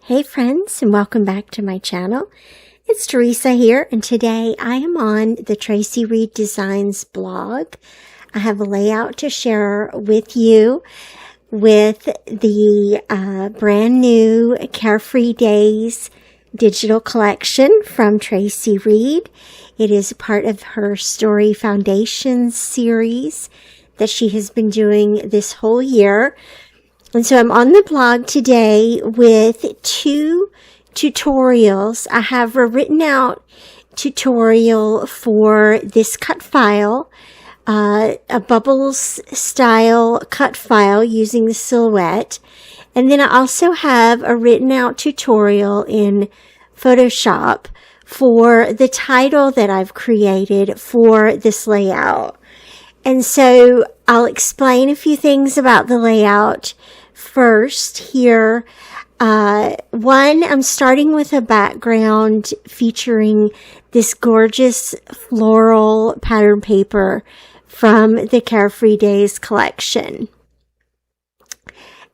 Hey friends, and welcome back to my channel. It's Teresa here, and today I am on the Traci Reed Designs blog. I have a layout to share with you with the brand new Carefree Days digital collection from Traci Reed. It is part of her Story Foundations series that she has been doing this whole year. And so I'm on the blog today with two tutorials. I have a written out tutorial for this cut file, a bubbles style cut file using the silhouette. And then I also have a written out tutorial in Photoshop for the title that I've created for this layout. And so I'll explain a few things about the layout first here. One, I'm starting with a background featuring this gorgeous floral pattern paper from the Carefree Days collection.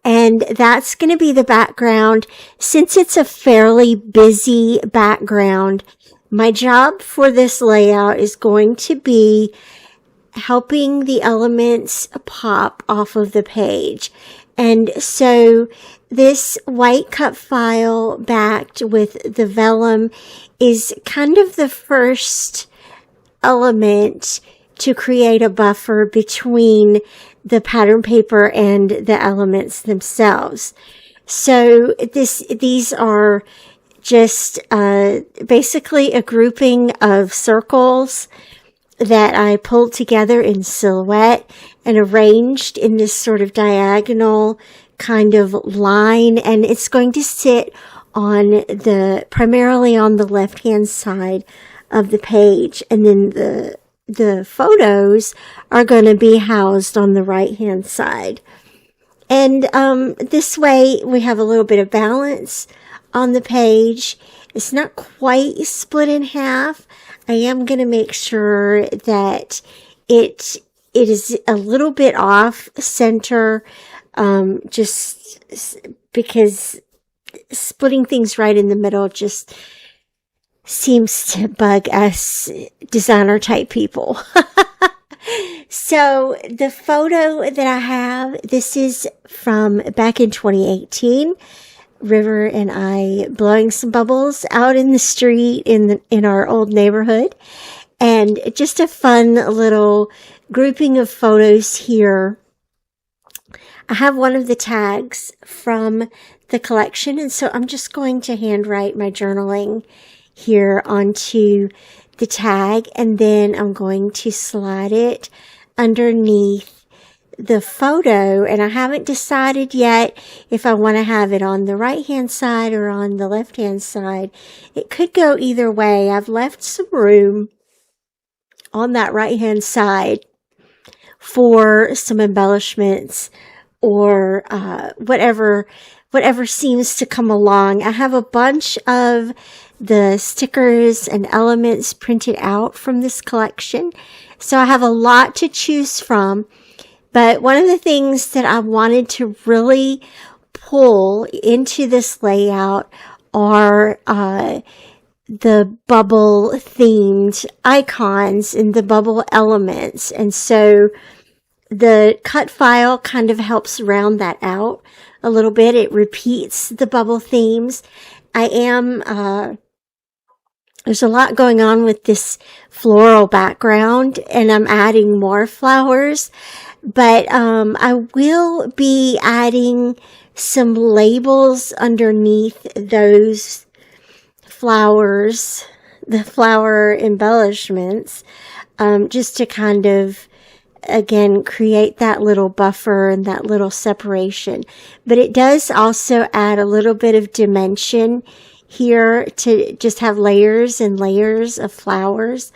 And that's going to be the background. Since it's a fairly busy background, my job for this layout is going to be helping the elements pop off of the page. And so this white cut file backed with the vellum is kind of the first element to create a buffer between the pattern paper and the elements themselves. So these are just basically a grouping of circles that I pulled together in silhouette and arranged in this sort of diagonal kind of line, and it's going to sit on primarily on the left hand side of the page, and then the photos are going to be housed on the right hand side. And this way we have a little bit of balance on the page. It's not quite split in half. I am going to make sure that it is a little bit off center, just because splitting things right in the middle just seems to bug us designer type people. So the photo that I have, this is from back in 2018. River and I blowing some bubbles out in the street in our old neighborhood, and just a fun little grouping of photos here. I have one of the tags from the collection, and so I'm just going to handwrite my journaling here onto the tag, and then I'm going to slide it underneath the photo, and I haven't decided yet if I want to have it on the right hand side or on the left hand side. It could go either way. I've left some room on that right hand side for some embellishments or whatever seems to come along. I have a bunch of the stickers and elements printed out from this collection, so I have a lot to choose from. But one of the things that I wanted to really pull into this layout are the bubble themed icons and the bubble elements. And so the cut file kind of helps round that out a little bit. It repeats the bubble themes. There's a lot going on with this floral background, and I'm adding more flowers. But I will be adding some labels underneath those flowers, the flower embellishments, just to kind of, again, create that little buffer and that little separation. But it does also add a little bit of dimension here to just have layers and layers of flowers.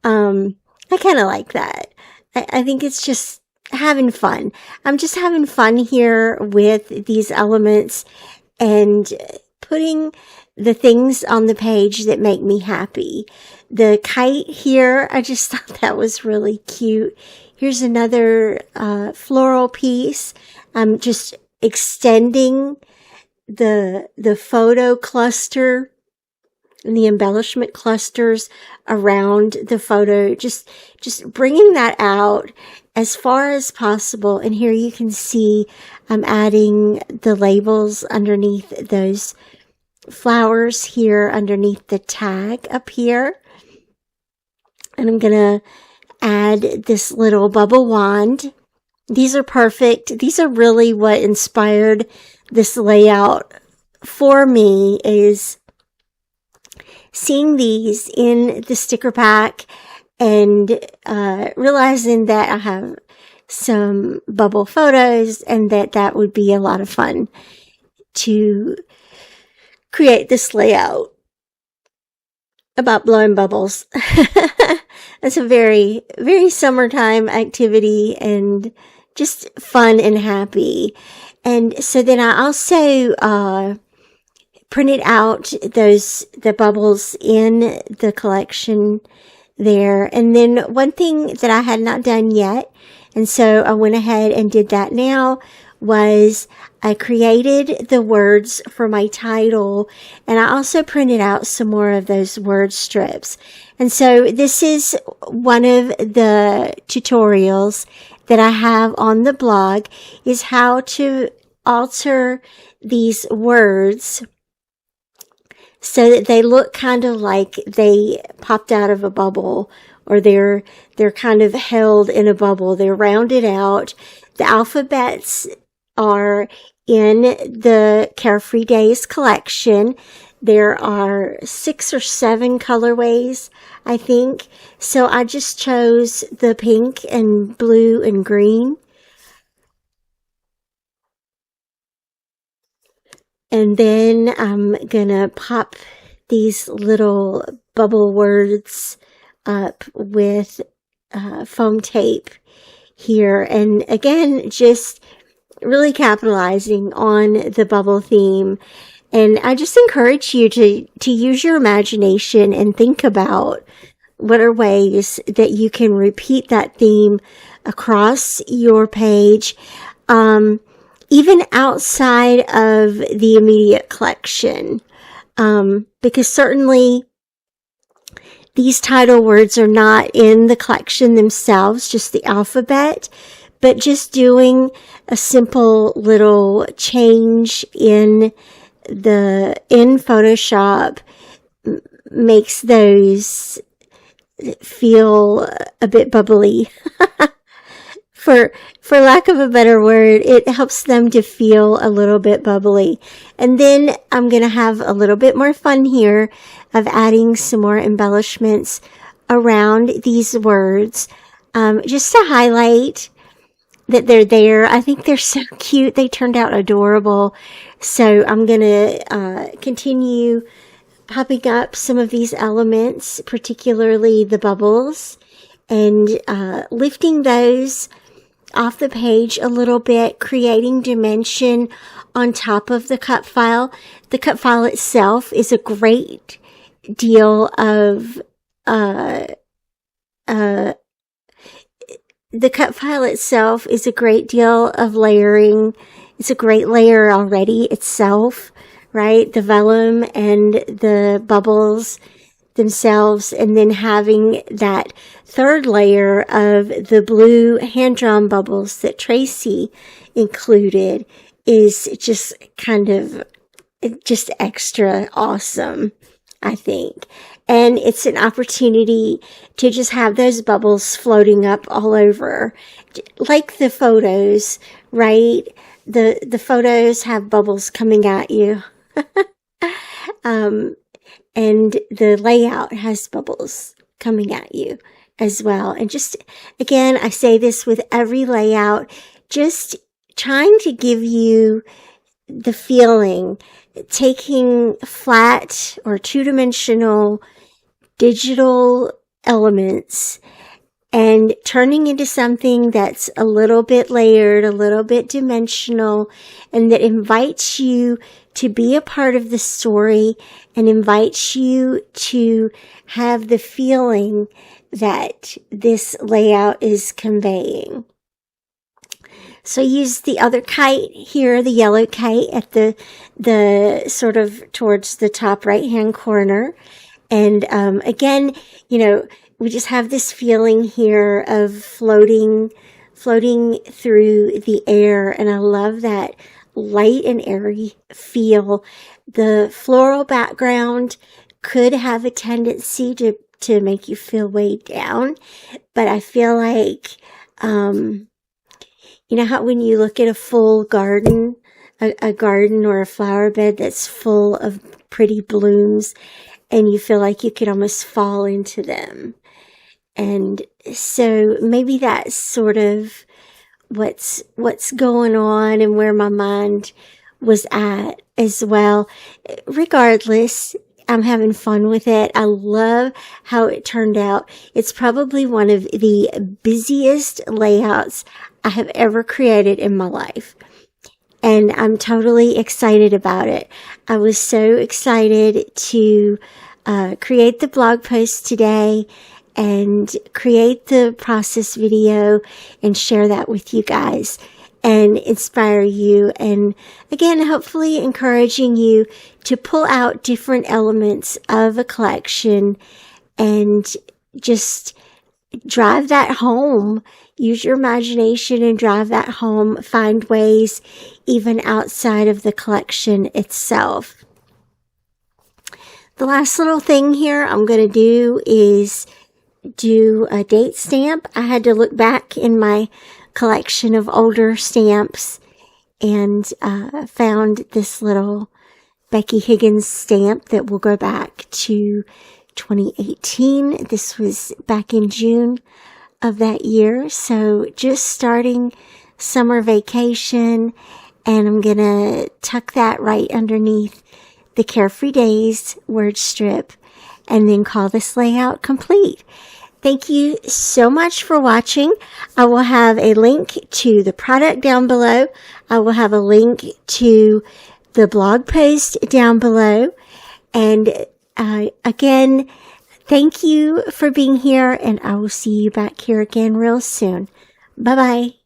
I kind of like that. I think it's just having fun. I'm just having fun here with these elements and putting the things on the page that make me happy. The kite here, I just thought that was really cute. Here's another floral piece. I'm just extending the photo cluster and the embellishment clusters around the photo, just bringing that out as far as possible. And here you can see I'm adding the labels underneath those flowers here, underneath the tag up here. And I'm going to add this little bubble wand. These are perfect. These are really what inspired this layout for me, is seeing these in the sticker pack and realizing that I have some bubble photos and that would be a lot of fun to create this layout about blowing bubbles. It's a very, very summertime activity and just fun and happy. And so then I also printed out the bubbles in the collection there. And then one thing that I had not done yet, and so I went ahead and did that now, was I created the words for my title, and I also printed out some more of those word strips. And so this is one of the tutorials that I have on the blog, is how to alter these words so that they look kind of like they popped out of a bubble, or they're kind of held in a bubble. They're rounded out. The alphabets are in the Carefree Days collection. There are 6 or 7 colorways, I think. So I just chose the pink and blue and green. And then I'm gonna pop these little bubble words up with foam tape here. And again, just really capitalizing on the bubble theme. And I just encourage you to use your imagination and think about what are ways that you can repeat that theme across your page, even outside of the immediate collection. Because certainly these title words are not in the collection themselves, just the alphabet, but just doing a simple little change in Photoshop makes those feel a bit bubbly. For lack of a better word, it helps them to feel a little bit bubbly. And then I'm going to have a little bit more fun here of adding some more embellishments around these words, just to highlight that they're there. I think they're so cute. They turned out adorable. So I'm going to continue popping up some of these elements, particularly the bubbles, and lifting those off the page a little bit, creating dimension on top of the cut file. The cut file itself is a great deal of layering. It's a great layer already itself, right? The vellum and the bubbles themselves, and then having that third layer of the blue hand-drawn bubbles that Traci included is just kind of just extra awesome, I think. And it's an opportunity to just have those bubbles floating up all over, like the photos, right? The photos have bubbles coming at you. And the layout has bubbles coming at you as well. And just, again, I say this with every layout, just trying to give you the feeling, taking flat or two-dimensional digital elements and turning into something that's a little bit layered, a little bit dimensional, and that invites you to be a part of the story and invites you to have the feeling that this layout is conveying. So I used the other kite here, the yellow kite at the sort of towards the top right hand corner. And again, we just have this feeling here of floating through the air. And I love that light and airy feel. The floral background could have a tendency to make you feel weighed down, but I feel like, how when you look at a full garden, a garden or a flower bed that's full of pretty blooms, and you feel like you could almost fall into them. And so maybe that's sort of what's going on and where my mind was at as well. Regardless, I'm having fun with it. I love how it turned out. It's probably one of the busiest layouts I have ever created in my life. And I'm totally excited about it. I was so excited to create the blog post today and create the process video and share that with you guys and inspire you. And again, hopefully encouraging you to pull out different elements of a collection and just drive that home. Use your imagination and drive that home. Find ways even outside of the collection itself. The last little thing here I'm going to do is do a date stamp. I had to look back in my collection of older stamps and found this little Becky Higgins stamp that will go back to 2018. This was back in June of that year. So just starting summer vacation, and I'm going to tuck that right underneath the Carefree Days word strip and then call this layout complete. Thank you so much for watching. I will have a link to the product down below. I will have a link to the blog post down below. And again, thank you for being here, and I will see you back here again real soon. Bye-bye.